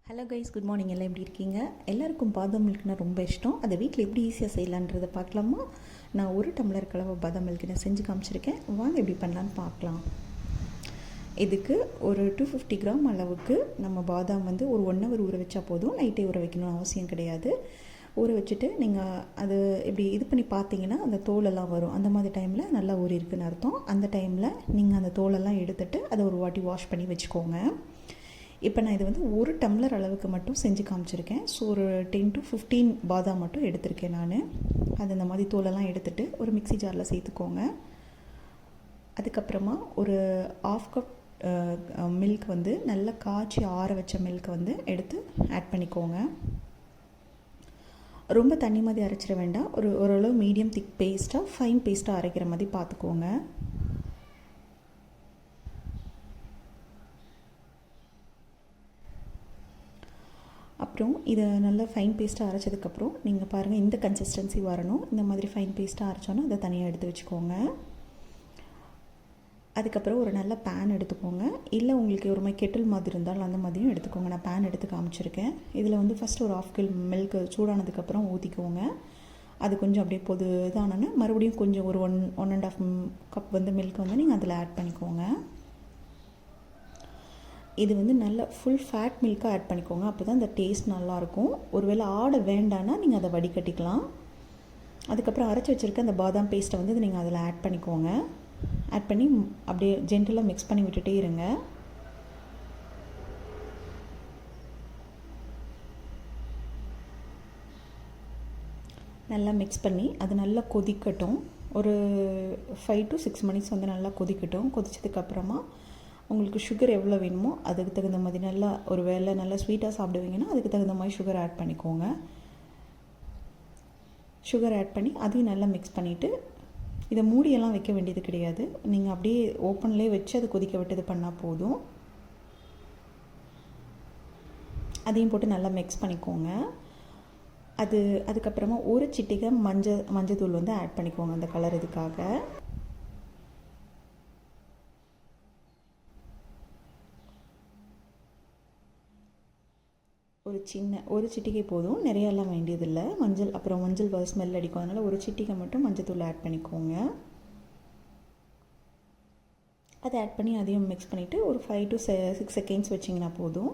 Hello guys, good morning. எல்லாம் எப்படி இருக்கீங்க? எல்லாருக்கும் பாதாம் மில்க்னா ரொம்ப இஷ்டம். அதை வீட்டில் எப்படி ஈஸியாக செய்யலான்றதை பார்க்கலாமா? நான் 1 டம்ளர் கலவை பாதாம் மில்க் நான் செஞ்சு காமிச்சிருக்கேன். வாங்க எப்படி பண்ணலான்னு பார்க்கலாம். இதுக்கு ஒரு 250 கிராம் அளவுக்கு நம்ம பாதாம் ஒரு 1 ஹவர் ஊற வச்சா போதும். நைட்டே ஊற வைக்கணும்னு அவசியம் கிடையாது. ஊற வச்சுட்டு நீங்கள் அது இப்படி இது பண்ணி பார்த்தீங்கன்னா அந்த தோலெல்லாம் வரும். அந்த மாதிரி டைமில் நல்லா ஊறியிருக்குன்னு அர்த்தம். அந்த டைமில் நீங்கள் அந்த தோலெல்லாம் எடுத்துகிட்டு அதை ஒரு வாட்டி வாஷ் பண்ணி வச்சுக்கோங்க. இப்போ நான் இது 1 டம்ளர் அளவுக்கு மட்டும் செஞ்சு காமிச்சிருக்கேன். ஸோ ஒரு 10 to 15 பாதாம் மட்டும் எடுத்திருக்கேன் நான். அது இந்த மாதிரி தோலெல்லாம் எடுத்துகிட்டு ஒரு மிக்ஸி ஜாரில் சேர்த்துக்கோங்க. அதுக்கப்புறமா ஒரு 1/2 கப் மில்க் நல்லா காய்ச்சி ஆற வச்ச மில்க் எடுத்து ஆட் பண்ணிக்கோங்க. ரொம்ப தண்ணி மாதிரி அரைச்சிட வேண்டாம். ஓரளவு மீடியம் திக் பேஸ்ட்டாக ஃபைன் பேஸ்ட்டாக அரைக்கிற மாதிரி பார்த்துக்கோங்க. அப்புறம் இதை நல்லா ஃபைன் பேஸ்ட்டாக அரைச்சதுக்கப்புறம் நீங்கள் பாருங்கள், இந்த கன்சிஸ்டன்சி வரணும். இந்த மாதிரி ஃபைன் பேஸ்ட்டாக அரைச்சோன்னா அதை தனியாக எடுத்து வச்சுக்கோங்க. அதுக்கப்புறம் ஒரு நல்ல பேன் எடுத்துக்கோங்க. இல்லை உங்களுக்கு ஒரு மாதிரி கெட்டில் மாதிரி இருந்தாலும் அந்த மாதிரியும் எடுத்துக்கோங்க. நான் பேன் எடுத்து காமிச்சிருக்கேன். இதில் ஃபஸ்ட்டு ஒரு 1/2 கிலோ மில்க் சூடானதுக்கப்புறம் ஊற்றிக்கோங்க. அது கொஞ்சம் அப்படியே இதானோன்னா மறுபடியும் கொஞ்சம் ஒரு 1.5 கப் மில்க் நீங்கள் அதில் ஆட் பண்ணிக்கோங்க. இது நல்ல ஃபுல் ஃபேட் மில்க்காக ஆட் பண்ணிக்கோங்க. அப்போ தான் அந்த டேஸ்ட் நல்லாயிருக்கும். ஒருவேளை ஆட வேண்டான்னா நீங்கள் அதை வடிகட்டிக்கலாம். அதுக்கப்புறம் அரைச்சி வச்சுருக்க அந்த பாதாம் பேஸ்ட்டை நீங்கள் அதில் ஆட் பண்ணிக்கோங்க. ஆட் பண்ணி அப்படியே ஜென்டலாக மிக்ஸ் பண்ணி விட்டுட்டே இருங்க. நல்லா மிக்ஸ் பண்ணி அது நல்லா கொதிக்கட்டும். ஒரு 5 to 6 மினிட்ஸ் நல்லா கொதிக்கட்டும். கொதிச்சதுக்கப்புறமா உங்களுக்கு சுகர் எவ்வளோ வேணுமோ அதுக்கு தகுந்த மாதிரி நல்லா ஒரு வேளை நல்லா ஸ்வீட்டாக சாப்பிடுவீங்கன்னா அதுக்கு தகுந்த மாதிரி சுகர் ஆட் பண்ணிக்கோங்க. சுகர் ஆட் பண்ணி அதையும் நல்லா மிக்ஸ் பண்ணிவிட்டு இதை மூடியெல்லாம் வைக்க வேண்டியது கிடையாது. நீங்கள் அப்படியே ஓப்பன்லேயே வச்சு அதை கொதிக்க விட்டு இது பண்ணால் போதும். அதையும் போட்டு நல்லா மிக்ஸ் பண்ணிக்கோங்க. அதுக்கப்புறமா ஒரு சிட்டிகை மஞ்சத்தூள் ஆட் பண்ணிக்கோங்க அந்த கலர் இதுக்காக. ஒரு சிட்டிகை போதும், நிறையெல்லாம் வேண்டியதில்லை. மஞ்சள் ஸ்மெல் அடிக்கும். அதனால் ஒரு சிட்டிகை மட்டும் மஞ்சத்தூள் ஆட் பண்ணிக்கோங்க. அதை ஆட் பண்ணி அதையும் மிக்ஸ் பண்ணிவிட்டு ஒரு 5 to 6 செகண்ட்ஸ் வச்சிங்கன்னா போதும்.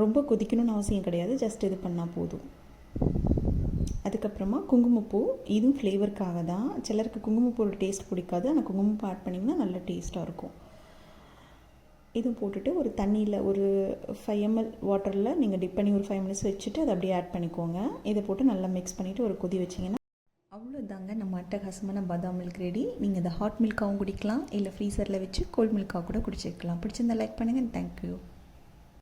ரொம்ப கொதிக்கணும்னு அவசியம் கிடையாது, ஜஸ்ட் இது பண்ணால் போதும். அதுக்கப்புறமா குங்குமப்பூ, இதுவும் ஃப்ளேவருக்காக தான். சிலருக்கு குங்குமப்பூ டேஸ்ட் பிடிக்காது, ஆனால் குங்குமப்பூ ஆட் பண்ணிங்கன்னா நல்ல டேஸ்ட்டாக இருக்கும். இதுவும் போட்டுட்டு ஒரு தண்ணியில் ஒரு 5 ml வாட்டரில் நீங்கள் டிப் பண்ணி ஒரு 5 மினிட்ஸ் வச்சுட்டு அதை அப்படியே ஆட் பண்ணிக்கோங்க. இதை போட்டு நல்லா மிக்ஸ் பண்ணிவிட்டு ஒரு கொதி வச்சிங்கன்னா அவ்வளோதாங்க, நம்ம அட்டகாசமான பாதாம் மில்க் ரெடி. நீங்கள் இதை ஹாட் மில்க்காகவும் குடிக்கலாம், இல்லை ஃப்ரீசரில் வச்சு கோல்ட் மில்க்காக கூட குடிச்சிக்கலாம். பிடிச்சிருந்தா லைக் பண்ணுங்கள். தேங்க்யூ.